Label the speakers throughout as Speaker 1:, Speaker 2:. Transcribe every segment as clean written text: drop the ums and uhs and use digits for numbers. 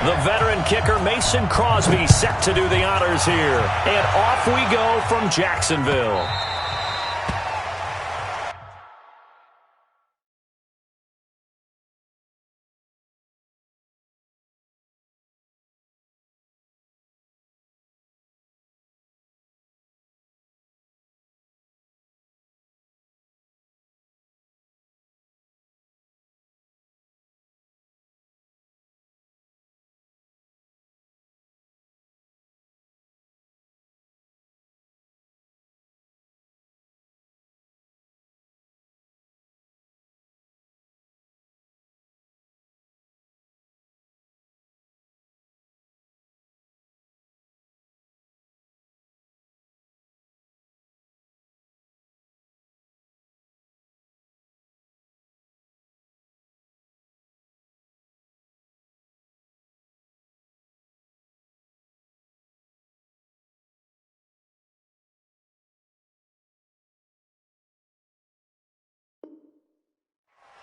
Speaker 1: The veteran kicker Mason Crosby set to do the honors here. And off we go from Jacksonville.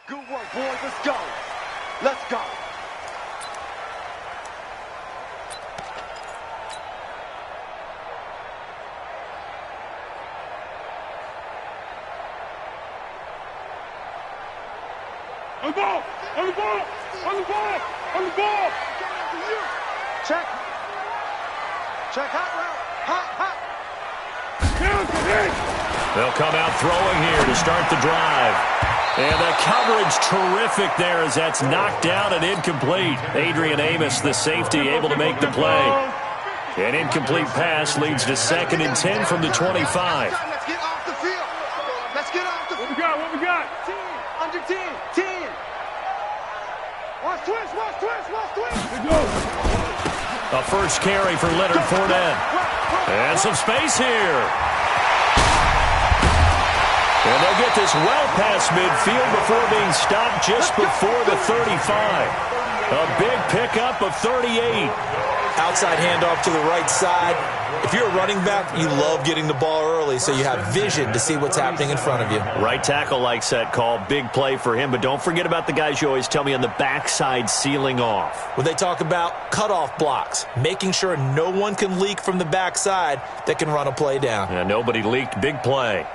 Speaker 2: Good work, boys. Let's go. Let's go.
Speaker 3: On the ball! On the ball! On the ball! On the ball!
Speaker 2: Check. Check. Hot route. Hot.
Speaker 1: They'll come out throwing here to start the drive. And the coverage terrific there as that's knocked down and incomplete. Adrian Amos, the safety, able to make the play. An incomplete pass leads to 2nd and 10 from the 25.
Speaker 2: Let's get off the field. Let's get off the field.
Speaker 3: What we got?
Speaker 2: 10. Under 10. 10. Watch twist.
Speaker 3: Let's go.
Speaker 1: A first carry for Leonard Fournette. And some space here. And they'll get this well past midfield before being stopped just before the 35. A big pickup of 38.
Speaker 4: Outside handoff to the right side. If you're a running back, you love getting the ball early so you have vision to see what's happening in front of you.
Speaker 1: Right tackle likes that call. Big play for him. But don't forget about the guys you always tell me on the backside sealing off.
Speaker 4: When they talk about cutoff blocks, making sure no one can leak from the backside that can run a play down.
Speaker 1: And nobody leaked. Big play.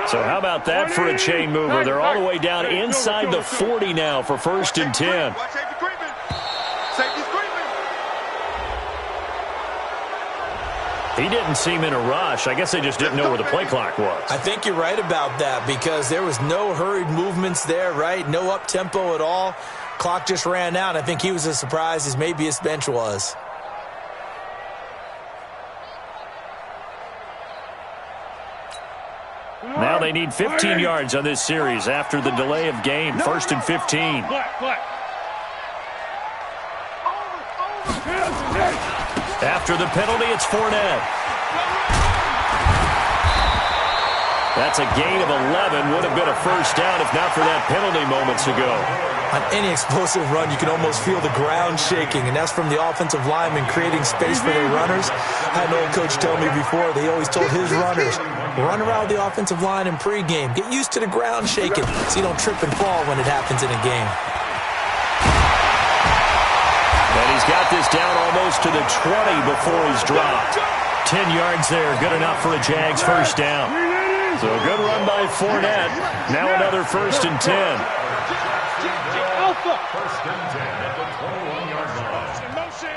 Speaker 1: So how about that for a chain mover? They're all the way down inside the 40 now for 1st and 10. He didn't seem in a rush. I guess they just didn't know where the play clock was.
Speaker 4: I think you're right about that because there was no hurried movements there, right? No up-tempo at all. Clock just ran out. I think he was as surprised as maybe his bench was.
Speaker 1: Now they need 15 yards on this series after the delay of game. 1st and 15. After the penalty, it's Fournette. That's a gain of 11. Would have been a first down if not for that penalty moments ago.
Speaker 4: On any explosive run, you can almost feel the ground shaking, and that's from the offensive linemen creating space for their runners. I had an old coach tell me before, they always told his runners, run around the offensive line in pregame. Get used to the ground shaking so you don't trip and fall when it happens in a game.
Speaker 1: And he's got this down almost to the 20 before he's dropped. 10 yards there, good enough for a Jags first down. So a good run by Fournette. Now another 1st and 10.
Speaker 3: First and 10 at the 21-yard line. Motion.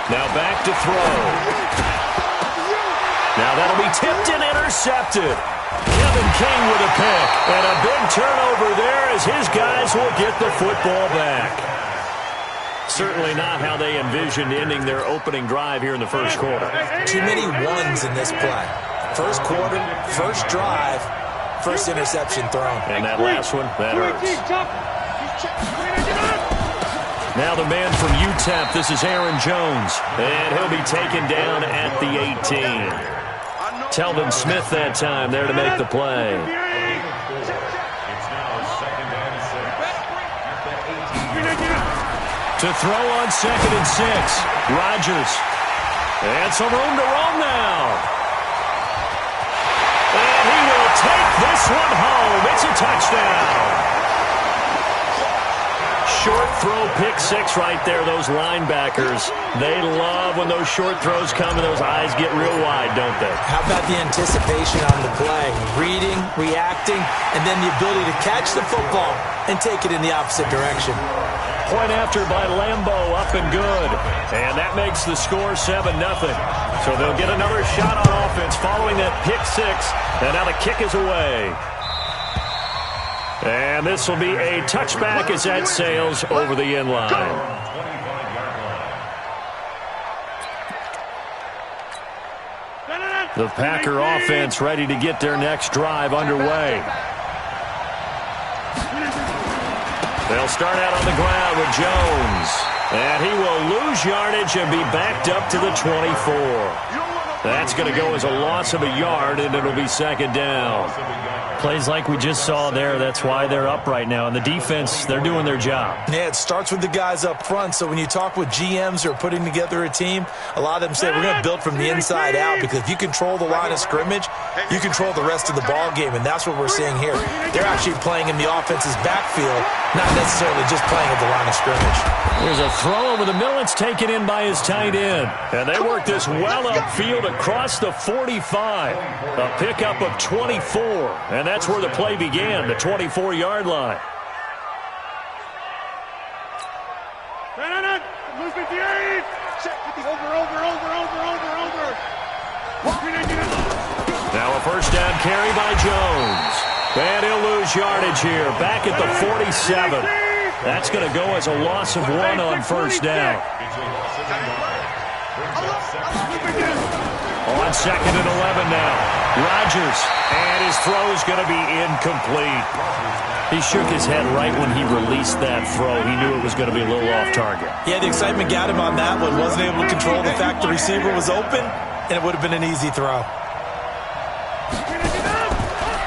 Speaker 1: Now back to throw. Now that'll be tipped and intercepted. Kevin King with a pick. And a big turnover there as his guys will get the football back. Certainly not how they envisioned ending their opening drive here in the first quarter.
Speaker 4: Too many ones in this play. First quarter, first drive, first interception thrown.
Speaker 1: And that last one, that hurts. Now the man from UTEP, this is Aaron Jones. And he'll be taken down at the 18. Telvin Smith that time there to make the play. To throw on 2nd and 6. Rodgers. And some room to roam now. take this one home. It's a touchdown. Short throw, pick six right there. Those linebackers, they love when those short throws come and those eyes get real wide, don't they?
Speaker 4: How about the anticipation on the play? Reading, reacting, and then the ability to catch the football and take it in the opposite direction.
Speaker 1: Point after by Lambo, up and good. And that makes the score 7-0. So they'll get another shot on offense following that pick six. And now the kick is away. And this will be a touchback as that sails over the end line. The Packer offense ready to get their next drive underway. They'll start out on the ground with Jones. And he will lose yardage and be backed up to the 24. That's going to go as a loss of a yard, and it'll be second down.
Speaker 5: Plays like we just saw there. That's why they're up right now. And the defense, they're doing their job.
Speaker 4: Yeah, it starts with the guys up front. So when you talk with GMs who are putting together a team, a lot of them say we're going to build from the inside out, because if you control the line of scrimmage, you control the rest of the ball game, and that's what we're seeing here. They're actually playing in the offense's backfield, not necessarily just playing at the line of scrimmage.
Speaker 1: There's a throw over the middle. It's taken in by his tight end. And they work this well upfield across the 45. A pickup of 24. And that's where the play began, the 24-yard line. Now a first down carry by Jones. And he'll lose yardage here, back at the 47. That's going to go as a loss of 1 on first down. On second and 11 now. Rodgers, and his throw's going to be incomplete.
Speaker 5: He shook his head right when he released that throw. He knew it was going to be a little off target.
Speaker 4: Yeah, the excitement got him on that one. Wasn't able to control the fact the receiver was open, and it would have been an easy throw.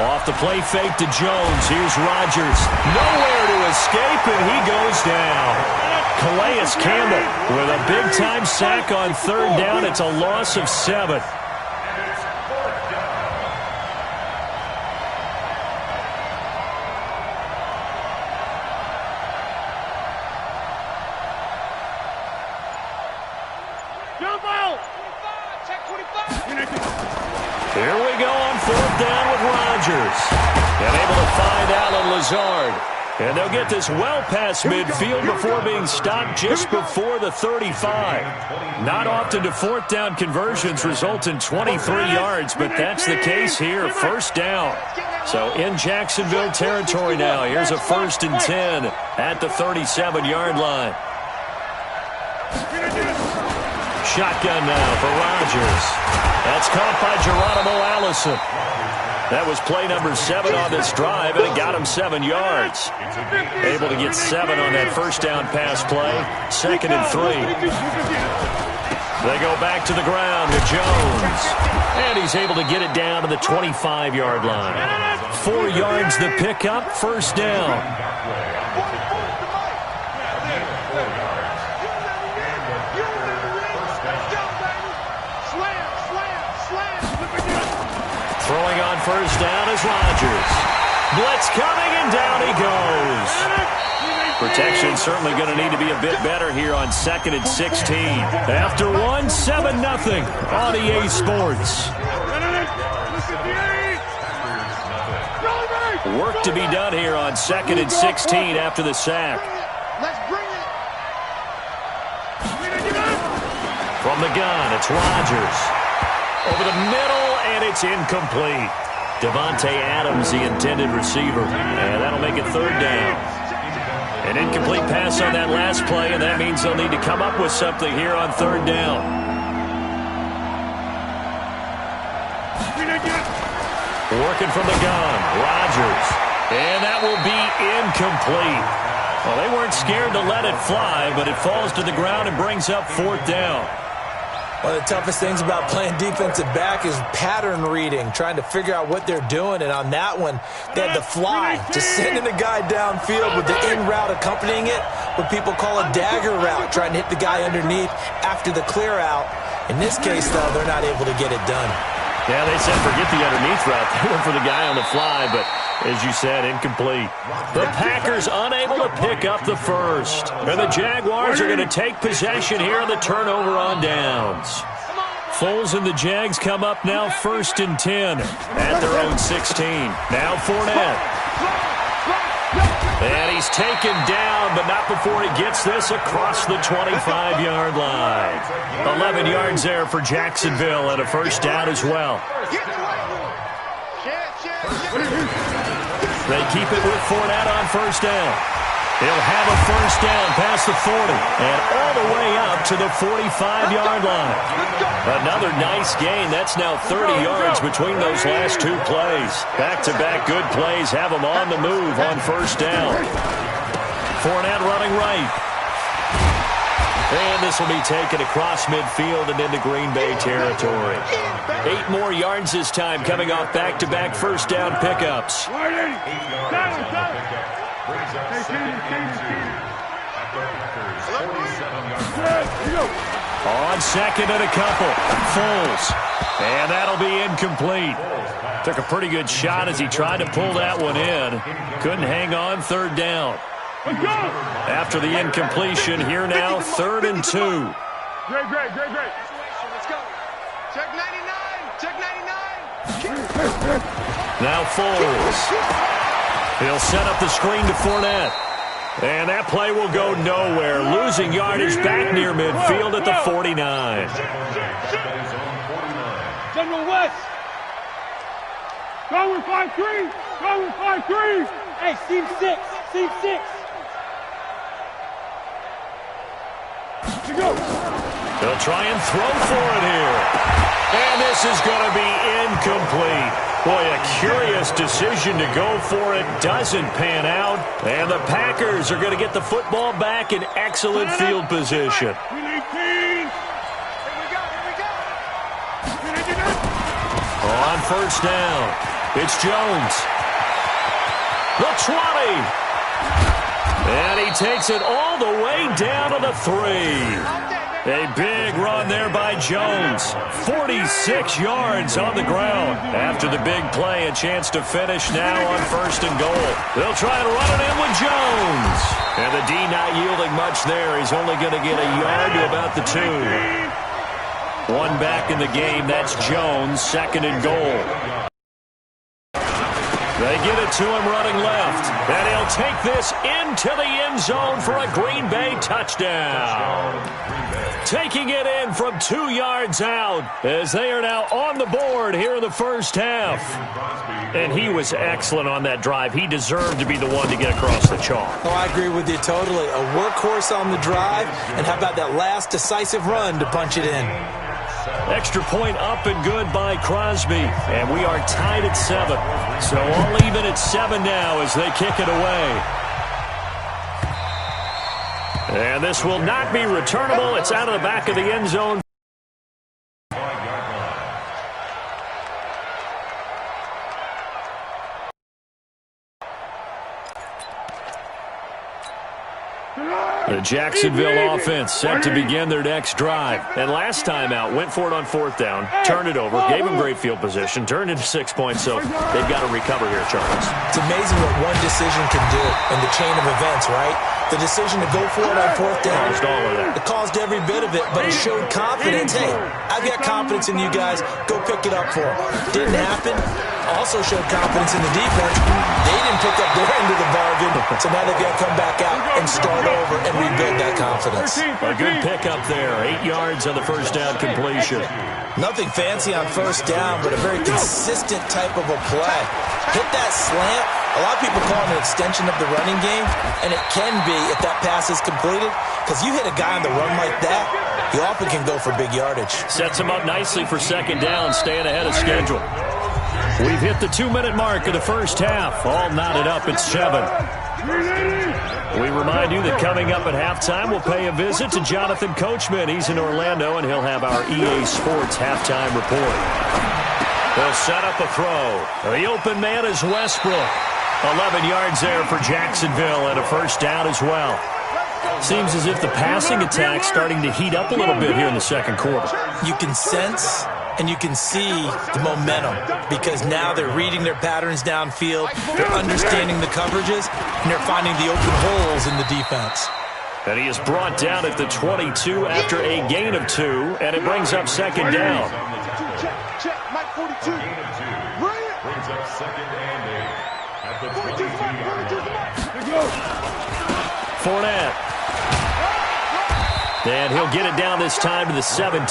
Speaker 1: Off the play fake to Jones. Here's Rodgers. Nowhere to escape, and he goes down. Calais Campbell with a big-time sack on third down. It's a loss of 7. Here we go on fourth down with Rodgers. And able to find Allen Lazard. And they'll get this well past midfield before being stopped just before the 35. Not often do fourth down conversions result in 23 yards, but that's the case here. First down. So in Jacksonville territory now. Here's a 1st and 10 at the 37-yard line. Shotgun now for Rodgers. That's caught by Geronimo Allison. That was play number 7 on this drive, and it got him 7 yards. Able to get 7 on that first down pass play. 2nd and 3. They go back to the ground with Jones. And he's able to get it down to the 25-yard line. 4 yards the pickup, first down. Throwing on first down is Rodgers. Blitz coming, and down he goes. Protection certainly going to need to be a bit better here on 2nd and 16. After 1, 7-0 on EA Sports. Work to be done here on 2nd and 16 after the sack. From the gun, it's Rodgers. Over the middle, and it's incomplete. Devontae Adams, the intended receiver. And that'll make it third down. An incomplete pass on that last play, and that means they'll need to come up with something here on third down. Working from the gun, Rodgers. And that will be incomplete. Well, they weren't scared to let it fly, but it falls to the ground and brings up fourth down.
Speaker 4: One of the toughest things about playing defensive back is pattern reading, trying to figure out what they're doing. And on that one, they had the fly, just sending the guy downfield with the in route accompanying it, what people call a dagger route, trying to hit the guy underneath after the clear out. In this case, though, they're not able to get it done.
Speaker 1: Yeah, they said forget the underneath route. They went for the guy on the fly, but as you said, incomplete. The Packers unable to pick up the first. And the Jaguars are going to take possession here on the turnover on downs. Foles and the Jags come up now 1st and 10 at their own 16. Now Fournette. And he's taken down, but not before he gets this across the 25-yard line. 11 yards there for Jacksonville and a first down as well. They keep it with Fournette on first down. He'll have a first down past the 40 and all the way up to the 45-yard line. Another nice gain. That's now 30 yards between those last two plays. Back-to-back good plays have them on the move on first down. Fournette running right. And this will be taken across midfield and into Green Bay territory. 8 more yards this time coming off back-to-back first down pickups. On second and a couple. Foles. And that'll be incomplete. Took a pretty good shot as he tried to pull that one in. Couldn't hang on third down. After the incompletion, here now 3rd and 2.
Speaker 2: Great. Let's go. Check 99. Check 99.
Speaker 1: Now Foles. He'll set up the screen to Fournette. And that play will go nowhere. Losing yardage back near midfield at the 49.
Speaker 2: General West. Go with 5-3. Go with 5-3. Hey, seam 6. Seam 6.
Speaker 1: They'll try and throw for it here. And this is going to be incomplete. Boy, a curious decision to go for it. Doesn't pan out. And the Packers are going to get the football back in excellent field position. On first down, it's Jones. The 20. And he takes it all the way down to the 3. A big run there by Jones. 46 yards on the ground. After the big play, a chance to finish now on 1st and goal. They'll try and run it in with Jones. And the D not yielding much there. He's only going to get a yard to about the 2. One back in the game. That's Jones. 2nd and goal. They get it to him running left. And he'll take this into the end zone for a Green Bay touchdown. Taking it in from 2 yards out as they are now on the board here in the first half. And he was excellent on that drive. He deserved to be the one to get across the chalk.
Speaker 4: Oh, I agree with you totally. A workhorse on the drive, and how about that last decisive run to punch it in?
Speaker 1: Extra point up and good by Crosby. And we are tied at 7. So all even at 7 now as they kick it away. And this will not be returnable. It's out of the back of the end zone. The Jacksonville offense set to begin their next drive. And last time out, went for it on 4th down, turned it over, gave them great field position, turned into 6 points, so they've got to recover here, Charles.
Speaker 4: It's amazing what one decision can do in the chain of events, right? The decision to go for it on 4th down.
Speaker 1: Caused all of that.
Speaker 4: It caused every bit of it, but it showed confidence. Hey, I've got confidence in you guys. Go pick it up for them. Didn't happen. Also showed confidence in the defense. They didn't pick up their end of the bargain, so now they've got to come back out and start over and rebuild that confidence.
Speaker 1: A good pickup there. 8 yards on the first down completion.
Speaker 4: Nothing fancy on first down, but a very consistent type of a play. Hit that slant. A lot of people call it an extension of the running game, and it can be if that pass is completed, because you hit a guy on the run like that, he often can go for big yardage.
Speaker 1: Sets him up nicely for 2nd down, staying ahead of schedule. We've hit the 2-minute mark of the first half. All knotted up at 7. We remind you that coming up at halftime, we'll pay a visit to Jonathan Coachman. He's in Orlando, and he'll have our EA Sports halftime report. They'll set up a throw. The open man is Westbrook. 11 yards there for Jacksonville and a first down as well. Seems as if the passing attack's starting to heat up a little bit here in the second quarter.
Speaker 4: You can sense and you can see the momentum because now they're reading their patterns downfield, they're understanding the coverages, and they're finding the open holes in the defense.
Speaker 1: And he is brought down at the 22 after a gain of 2, and it brings up second down.
Speaker 2: Check, Mike 42.
Speaker 3: Brings up second and 8 at the 22-yard line.
Speaker 1: Fournette. And he'll get it down this time to the 17.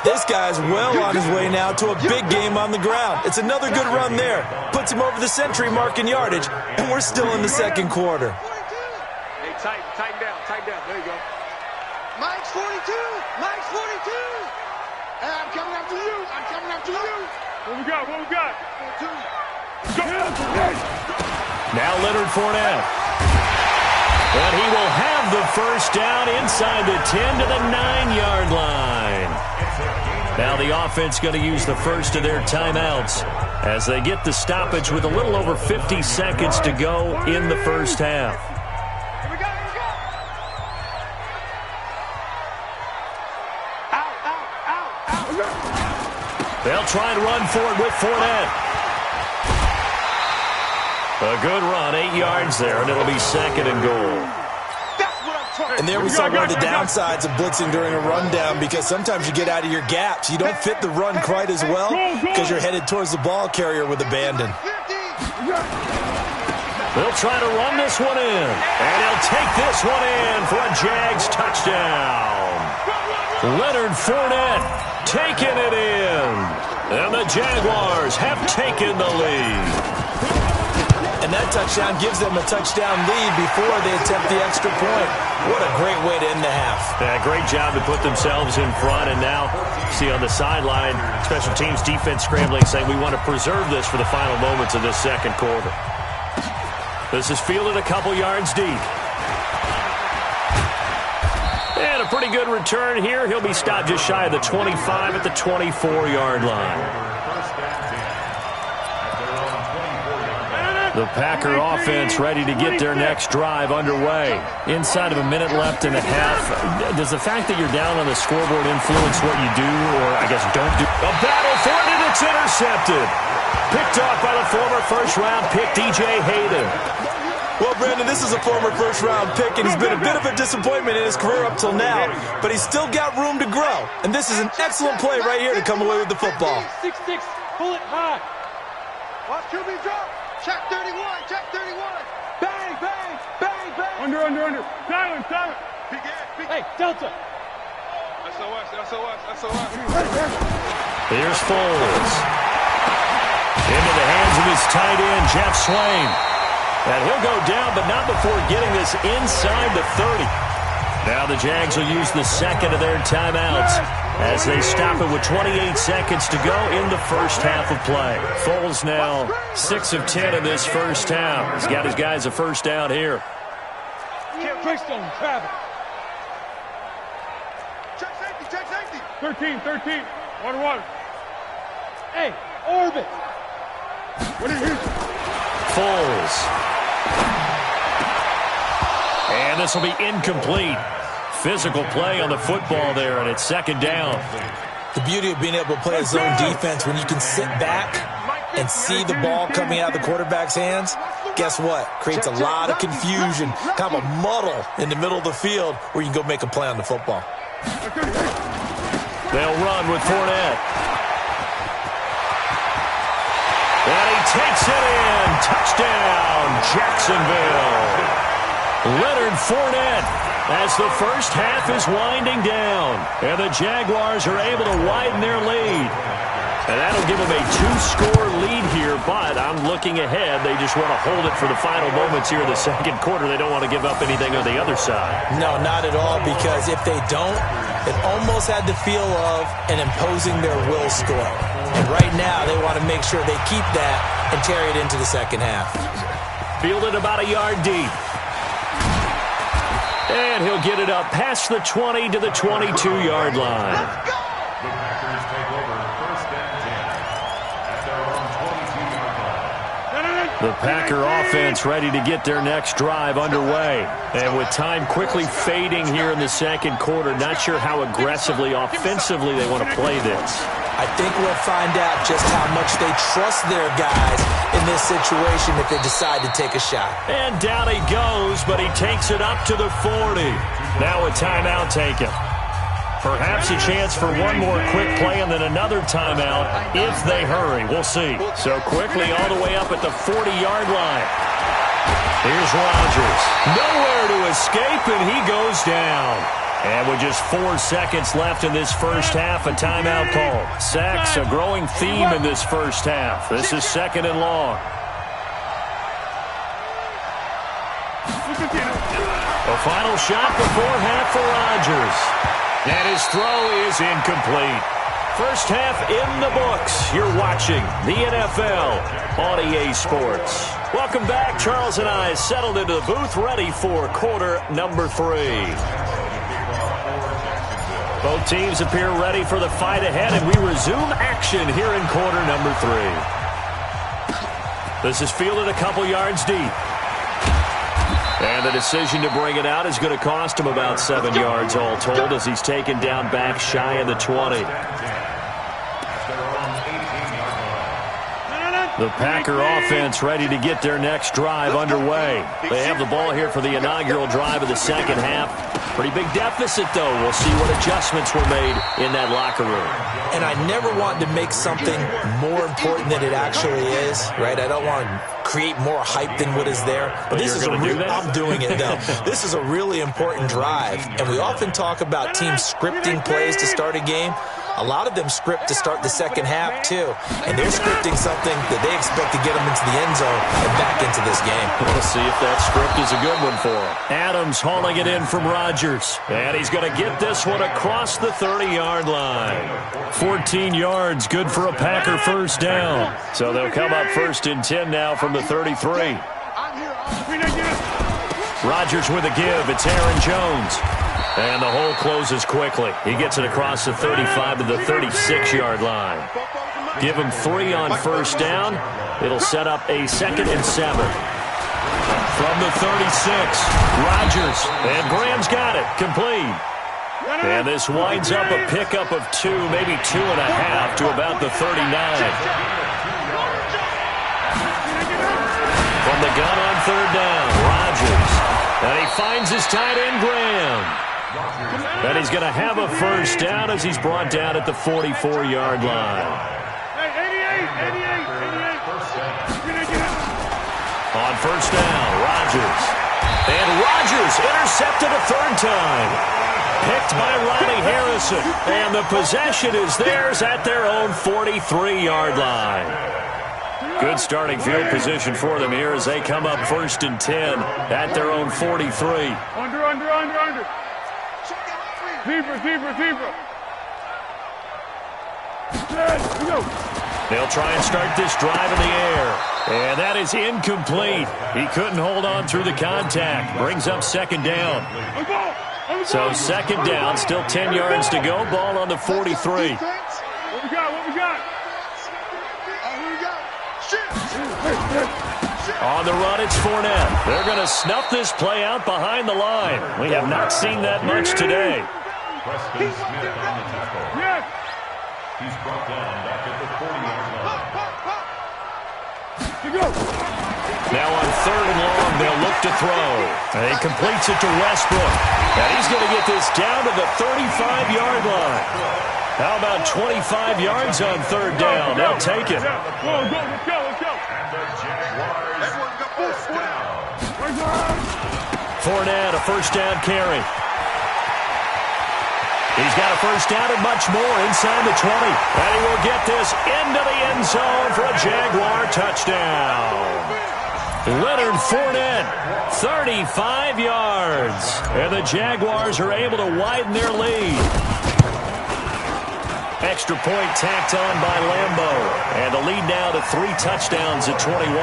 Speaker 4: This guy's well on his way now to a big game on the ground. It's another good run there. Puts him over the century mark in yardage, and we're still in the second quarter.
Speaker 2: Hey, tighten down. There you go. Mike's 42. Mike's 42. Hey, I'm coming after you.
Speaker 3: What we got?
Speaker 1: Now Leonard Fournette. And he will have the first down inside the 10 to the 9-yard line. Now the offense going to use the first of their timeouts as they get the stoppage with a little over 50 seconds to go in the first half.
Speaker 2: Here we go. Out.
Speaker 1: They'll try and run for it with Fournette. A good run, 8 yards there, and it'll be second and goal.
Speaker 4: And there we saw one of the downsides of blitzing during a rundown because sometimes you get out of your gaps. You don't fit the run quite as well because you're headed towards the ball carrier with abandon.
Speaker 1: They'll try to run this one in, and he'll take this one in for a Jags touchdown. Leonard Fournette taking it in, and the Jaguars have taken the lead.
Speaker 4: And that touchdown gives them a touchdown lead before they attempt the extra point. What a great way to end the half.
Speaker 1: Yeah, great job to put themselves in front. And now, see on the sideline, special teams defense scrambling, saying we want to preserve this for the final moments of this second quarter. This is fielded a couple yards deep. And a pretty good return here. He'll be stopped just shy of the 25 at the 24-yard line. The Packer offense ready to get their next drive underway. Inside of a minute left and a half. Does the fact that you're down on the scoreboard influence what you do, or I guess don't do? A battle for it, and it's intercepted. Picked off by the former first-round pick, DJ Hayden.
Speaker 4: Well, Brandon, this is a former first-round pick, and he's been a bit of a disappointment in his career up till now, but he's still got room to grow. And this is an excellent play right here to come away with the football.
Speaker 2: 6-6, pull it high. Watch QB drop. Check 31. Bang.
Speaker 3: Under. Silent.
Speaker 2: Hey, Delta.
Speaker 3: SOS.
Speaker 1: Here's Foles. Into the hands of his tight end, Jeff Swain. And he'll go down, but not before getting this inside the 30. Now the Jags will use the second of their timeouts as they stop it with 28 seconds to go in the first half of play. Foles now 6 of 10 in this first half. He's got his guys a first down here.
Speaker 2: Keystone, travel.
Speaker 3: Check safety. 13. Water.
Speaker 2: Hey, orbit.
Speaker 3: What is it?
Speaker 1: Foles. And this will be incomplete. Physical play on the football there, and it's second down.
Speaker 4: The beauty of being able to play a zone defense when you can sit back and see the ball coming out of the quarterback's hands, guess what? Creates a lot of confusion, kind of a muddle in the middle of the field where you can go make a play on the football.
Speaker 1: They'll run with Fournette. And he takes it in. Touchdown, Jacksonville. Leonard Fournette as the first half is winding down. And the Jaguars are able to widen their lead. And that'll give them a 2-score lead here, but I'm looking ahead. They just want to hold it for the final moments here in the second quarter. They don't want to give up anything on the other side.
Speaker 4: No, not at all, because if they don't, it almost had the feel of an imposing their will score. And right now, they want to make sure they keep that and carry it into the second half.
Speaker 1: Fielded about a yard deep. And he'll get it up past the 20 to the 22-yard line.
Speaker 3: The Packers take over first and 10 at their own 22-yard line.
Speaker 1: The Packer offense ready to get their next drive underway. And with time quickly fading here in the second quarter, not sure how aggressively, offensively they want to play this.
Speaker 4: I think we'll find out just how much they trust their guys in this situation if they decide to take a shot.
Speaker 1: And down he goes, but he takes it up to the 40. Now a timeout taken. Perhaps a chance for one more quick play and then another timeout if they hurry. We'll see. So quickly all the way up at the 40-yard line. Here's Rodgers. Nowhere to escape, and he goes down. And with just 4 seconds left in this first half, a timeout call. Sacks, a growing theme in this first half. This is 2nd and long. A final shot before half for Rodgers. And his throw is incomplete. First half in the books. You're watching the NFL on EA Sports. Welcome back. Charles and I settled into the booth, ready for quarter number 3. Both teams appear ready for the fight ahead, and we resume action here in quarter number 3. This is fielded a couple yards deep. And the decision to bring it out is going to cost him about 7 yards all told as he's taken down back shy of the 20. The Packer offense ready to get their next drive underway. They have the ball here for the inaugural drive of the second half. Pretty big deficit, though. We'll see what adjustments were made in that locker room.
Speaker 4: And I never want to make something more important than it actually is, right? I don't want to create more hype than what is there. But this is I'm doing it, though. This is a really important drive. And we often talk about teams scripting plays to start a game. A lot of them script to start the second half, too. And they're scripting something that they expect to get them into the end zone and back into this game.
Speaker 1: We'll see if that script is a good one for him. Adams hauling it in from Rodgers. And he's going to get this one across the 30-yard line. 14 yards, good for a Packer first down. So they'll come up 1st and 10 now from the 33. Rodgers with a give. It's Aaron Jones. And the hole closes quickly. He gets it across the 35 to the 36-yard line. Give him 3 on first down. It'll set up a 2nd and 7. From the 36, Rodgers. And Graham's got it. Complete. And this winds up a pickup of 2, maybe 2.5 to about the 39. From the gun on 3rd down, Rodgers. And he finds his tight end, Graham. And he's going to have a first down as he's brought down at the 44-yard line. On first down, Rodgers. And Rodgers intercepted a 3rd time. Picked by Ronnie Harrison. And the possession is theirs at their own 43-yard line. Good starting field position for them here as they come up 1st and 10 at their own 43.
Speaker 2: Under. Zebra.
Speaker 1: They'll try and start this drive in the air. And that is incomplete. He couldn't hold on through the contact. Brings up 2nd down. So 2nd down, still 10 yards to go. Ball on the 43.
Speaker 2: What we got?
Speaker 1: On the run, it's Fournette. They're going to snuff this play out behind the line. We have not seen that much today.
Speaker 3: Preston Smith on the tackle.
Speaker 2: Yes.
Speaker 3: He's brought down back at the 40-yard line.
Speaker 1: Now on 3rd and long, they'll look to throw. And he completes it to Westbrook. And he's going to get this down to the 35-yard line. How about 25 yards on 3rd down? They'll take it.
Speaker 2: Let's go.
Speaker 3: And the Jaguars first down.
Speaker 1: Fournette, a first down carry. He's got a first down and much more inside the 20. And he will get this into the end zone for a Jaguar touchdown. Leonard Fournette, 35 yards. And the Jaguars are able to widen their lead. Extra point tacked on by Lambo. And the lead now to 3 touchdowns at 21.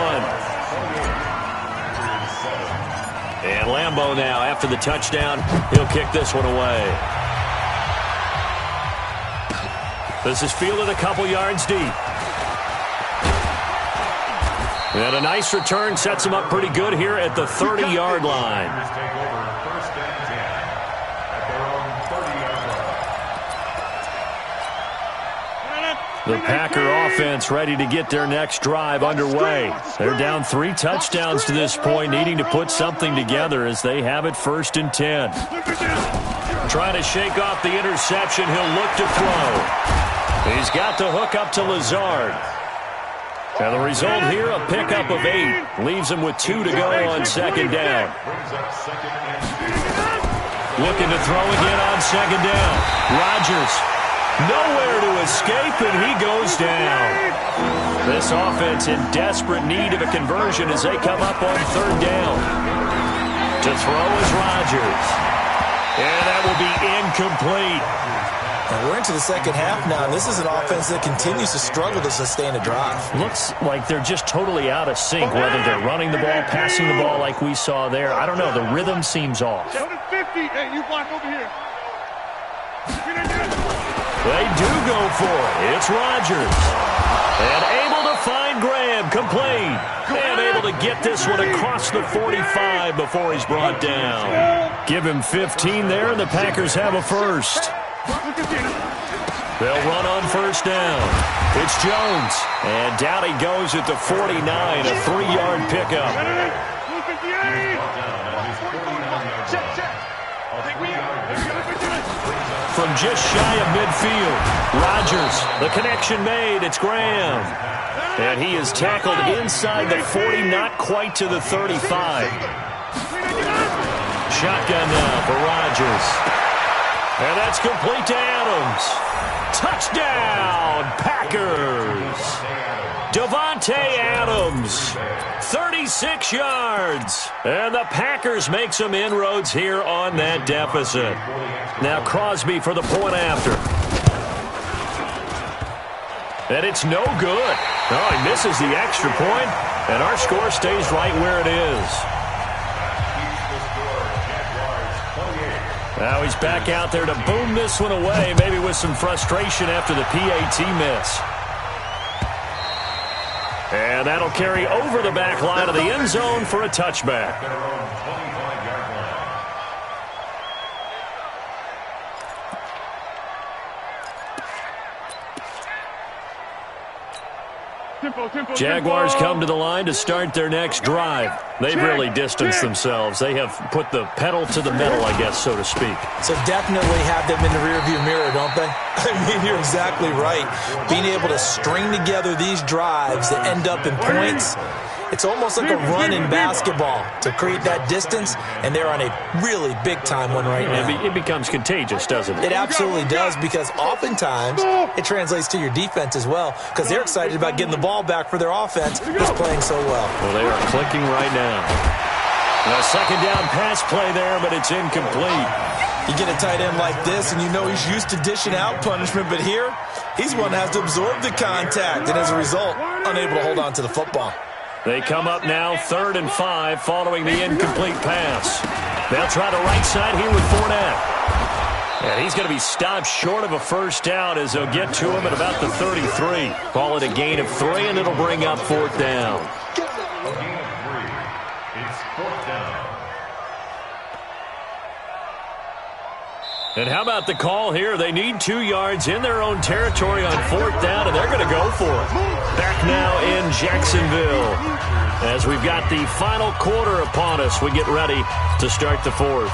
Speaker 1: And Lambo now, after the touchdown, he'll kick this one away. This is fielded a couple yards deep. And a nice return sets him up pretty good here at the 30-yard line. The Packer offense ready to get their next drive underway. They're down 3 touchdowns to this point, needing to put something together as they have it 1st and 10. Trying to shake off the interception. He'll look to throw. He's got the hook up to Tljsr2live. And the result here, a pickup of 8. Leaves him with 2 to go on 2nd down. Looking to throw again on 2nd down. Rodgers. Nowhere to escape, and he goes down. This offense in desperate need of a conversion as they come up on 3rd down. To throw is Rodgers. And that will be incomplete.
Speaker 4: And we're into the 2nd half now, and this is an offense that continues to struggle to sustain a drive.
Speaker 1: Looks like they're just totally out of sync, whether they're running the ball, passing the ball like we saw there. I don't know. The rhythm seems off.
Speaker 2: 50. Hey, you block over here.
Speaker 1: They do go for it. It's Rodgers. And able to find Graham. Complete. And able to get this one across the 45 before he's brought down. Give him 15 there, and the Packers have a first. They'll run on 1st down. It's Jones. And down he goes at the 49. A 3-yard pickup. From just shy of midfield, Rodgers, the connection made, it's Graham. And he is tackled inside the 40, not quite to the 35. Shotgun now for Rodgers. And that's complete to Adams. Touchdown, Packers. Davante Adams, 36 yards. And the Packers make some inroads here on that deficit. Now Crosby for the point after. And it's no good. Oh, he misses the extra point, and our score stays right where it is. Now he's back out there to boom this one away, maybe with some frustration after the PAT miss. And that'll carry over the back line of the end zone for a touchback. Jaguars come to the line to start their next drive. They've really distanced themselves. They have put the pedal to the metal, I guess, so to speak.
Speaker 4: So definitely have them in the rearview mirror, don't they? I mean, you're exactly right. Being able to string together these drives that end up in points, it's almost like a run in basketball to create that distance, and they're on a really big-time one right now.
Speaker 1: It becomes contagious, doesn't it?
Speaker 4: It absolutely does, because oftentimes it translates to your defense as well, because they're excited about getting the ball back for their offense that's playing so well.
Speaker 1: Well, they are clicking right now. A 2nd down pass play there, but it's incomplete.
Speaker 4: You get a tight end like this, and you know he's used to dishing out punishment, but here, he's one that has to absorb the contact, and as a result, unable to hold on to the football.
Speaker 1: They come up now 3rd and 5 following the incomplete pass. They'll try the right side here with Fournette. And he's going to be stopped short of a 1st down as they'll get to him at about the 33. Call it a gain of 3, and it'll bring up 4th down. And how about the call here? They need 2 yards in their own territory on 4th down, and they're going to go for it. Back now in Jacksonville. As we've got the final quarter upon us, we get ready to start the 4th.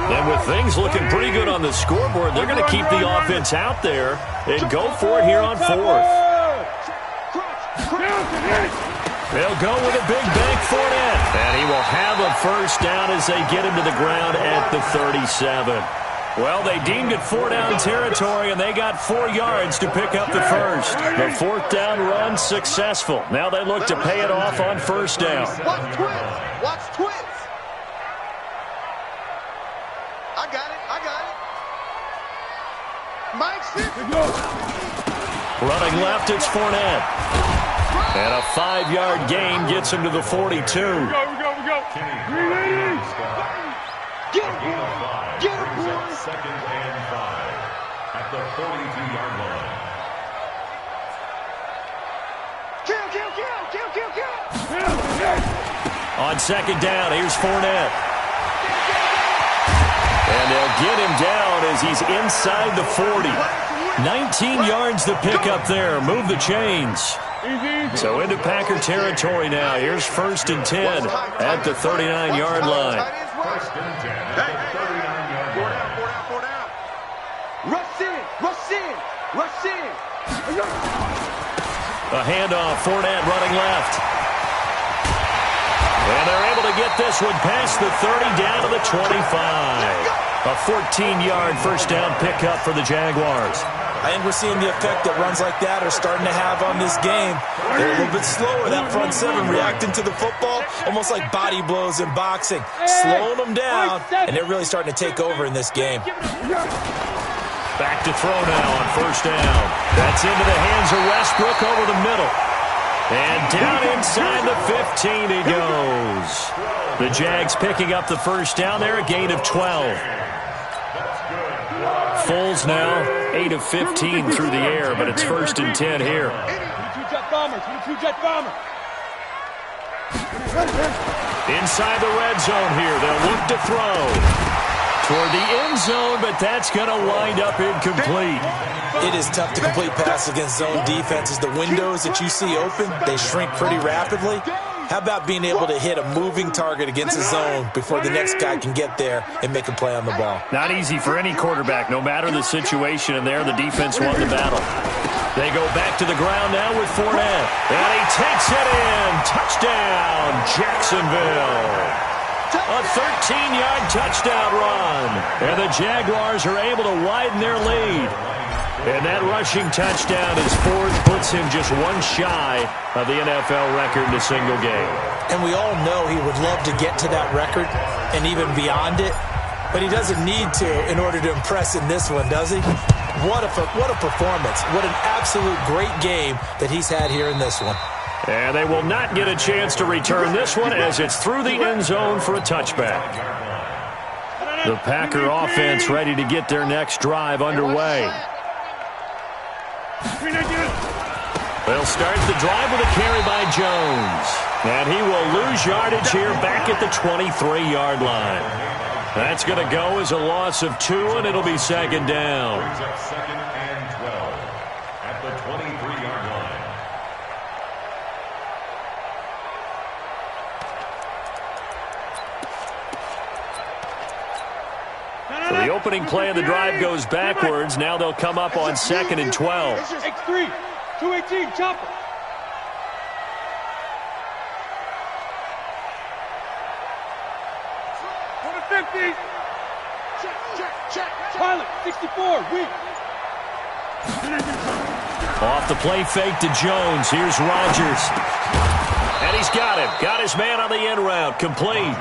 Speaker 1: And with things looking pretty good on the scoreboard, they're going to keep the offense out there and go for it here on 4th. They'll go with a big bank Fournette. And he will have a 1st down as they get him to the ground at the 37. Well, they deemed it 4-down territory, and they got 4 yards to pick up the first. The 4th down run successful. Now they look to pay it off on 1st down.
Speaker 2: Watch twins. Watch twins. I got it. Mike,
Speaker 1: Running left, it's Fournette. And a 5-yard gain gets him to the 42.
Speaker 2: We go. Get him, boys.
Speaker 3: 2nd and 5. at the 42-yard line.
Speaker 1: On second down, here's Fournette. And they'll get him down as he's inside the 40. 19 yards to pick up there. Move the chains. So into Packer territory now. Here's 1st and 10 at the 39-yard line.
Speaker 3: 1st and 10 at the 39-yard line.
Speaker 2: Four down. Rush in.
Speaker 1: A handoff, Fournette running left. And they're able to get this one past the 30 down to the 25. A 14-yard first down pickup for the Jaguars.
Speaker 4: I think we're seeing the effect that runs like that are starting to have on this game. They're a little bit slower, that front seven, reacting to the football, almost like body blows in boxing, slowing them down, and they're really starting to take over in this game.
Speaker 1: Back to throw now on first down. That's into the hands of Westbrook over the middle. And down inside the 15 he goes. The Jags picking up the first down there, a gain of 12. Foles now 8 of 15 through the air, but it's 1st and 10 here.
Speaker 2: 22-jet bombers.
Speaker 1: Inside the red zone here, they'll look to throw toward the end zone, but that's going to wind up incomplete.
Speaker 4: It is tough to complete pass against zone defenses. The windows that you see open, they shrink pretty rapidly. How about being able to hit a moving target against a zone before the next guy can get there and make a play on the ball?
Speaker 1: Not easy for any quarterback, no matter the situation, and there the defense won the battle. They go back to the ground now with Fournette, and he takes it in. Touchdown, Jacksonville. A 13-yard touchdown run, and the Jaguars are able to widen their lead. And that rushing touchdown is 4th, puts him just one shy of the NFL record in a single game.
Speaker 4: And we all know he would love to get to that record and even beyond it, but he doesn't need to in order to impress in this one, does he? What a performance. What an absolute great game that he's had here in this one.
Speaker 1: And they will not get a chance to return this one as it's through the end zone for a touchback. The Packer offense ready to get their next drive underway. They'll start the drive with a carry by Jones. And he will lose yardage here back at the 23-yard line. That's going to go as a loss of 2, and it'll be 2nd down.
Speaker 3: Brings up 2nd and 12 at the 23-yard line.
Speaker 1: So the opening play of the drive goes backwards. Now they'll come up on 2nd and 12.
Speaker 2: X3, 218, chopper. Go to 50. Check. Pilot, 64, weak.
Speaker 1: Off the play fake to Jones. Here's Rodgers. And he's got him. Got his man on the end route. Complete.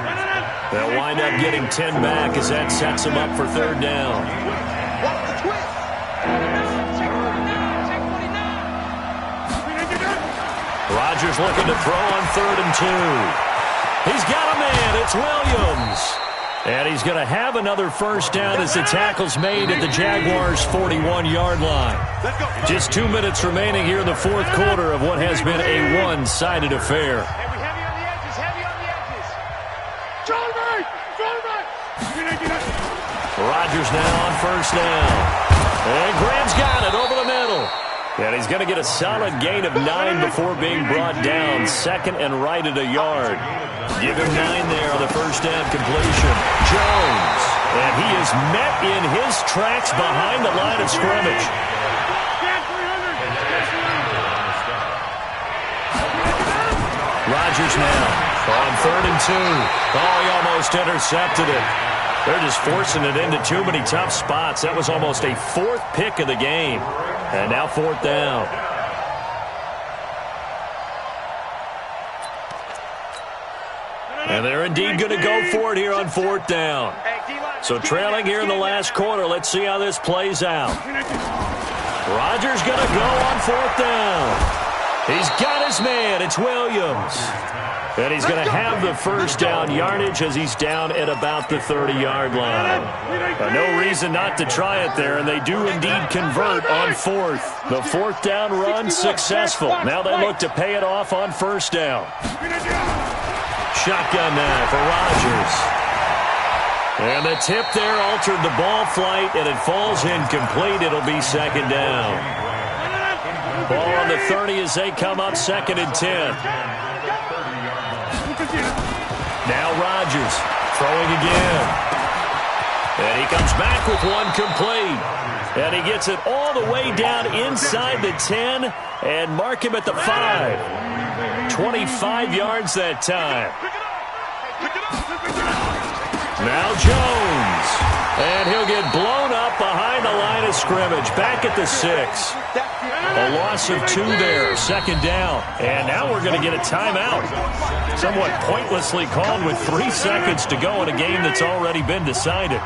Speaker 1: They'll wind up getting 10 back as that sets him up for 3rd down. Rodgers looking to throw on 3rd and 2. He's got a man. It's Williams. And he's going to have another first down as the tackle's made at the Jaguars' 41-yard line. Just 2 minutes remaining here in the 4th quarter of what has been a one-sided affair.
Speaker 2: Heavy on the edges.
Speaker 1: Rodgers now on first down. And Graham's got it over the middle. And he's going to get a solid gain of 9 before being brought down. 2nd and right at a yard. Give him 9 there on the first down completion. Jones. And he is met in his tracks behind the line of scrimmage. Rodgers now on 3rd and 2. Oh, he almost intercepted it. They're just forcing it into too many tough spots. That was almost a 4th pick of the game. And now 4th down. And they're indeed going to go for it here on 4th down. So trailing here in the last quarter. Let's see how this plays out. Rodgers going to go on 4th down. He's got his man. It's Williams. And he's going to have the first down yardage as he's down at about the 30-yard line. No reason not to try it there, and they do indeed convert on fourth. The fourth down run successful. Now they look to pay it off on first down. Shotgun now for Rodgers. And the tip there altered the ball flight, and it falls incomplete. It'll be second down. Ball on the 30 as they come up, 2nd and 10. Now Rodgers throwing again. And he comes back with one complete. And he gets it all the way down inside the 10 and mark him at the 5. 25 yards that time. Now Jones. And he'll get blown up behind the line of scrimmage. Back at the 6. A loss of 2 there. 2nd down. And now we're going to get a timeout. Somewhat pointlessly called with 3 seconds to go in a game that's already been decided.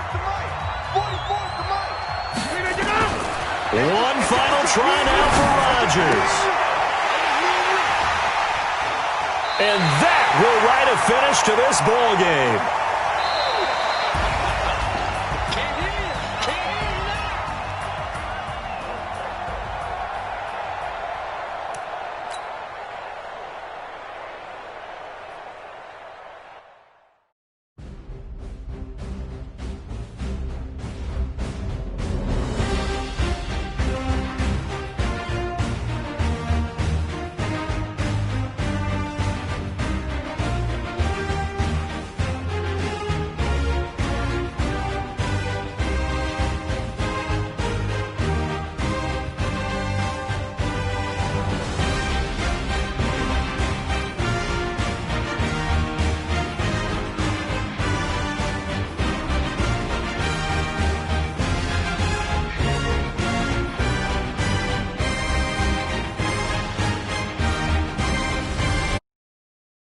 Speaker 1: One final try now for Rodgers. And that will write a finish to this ball game.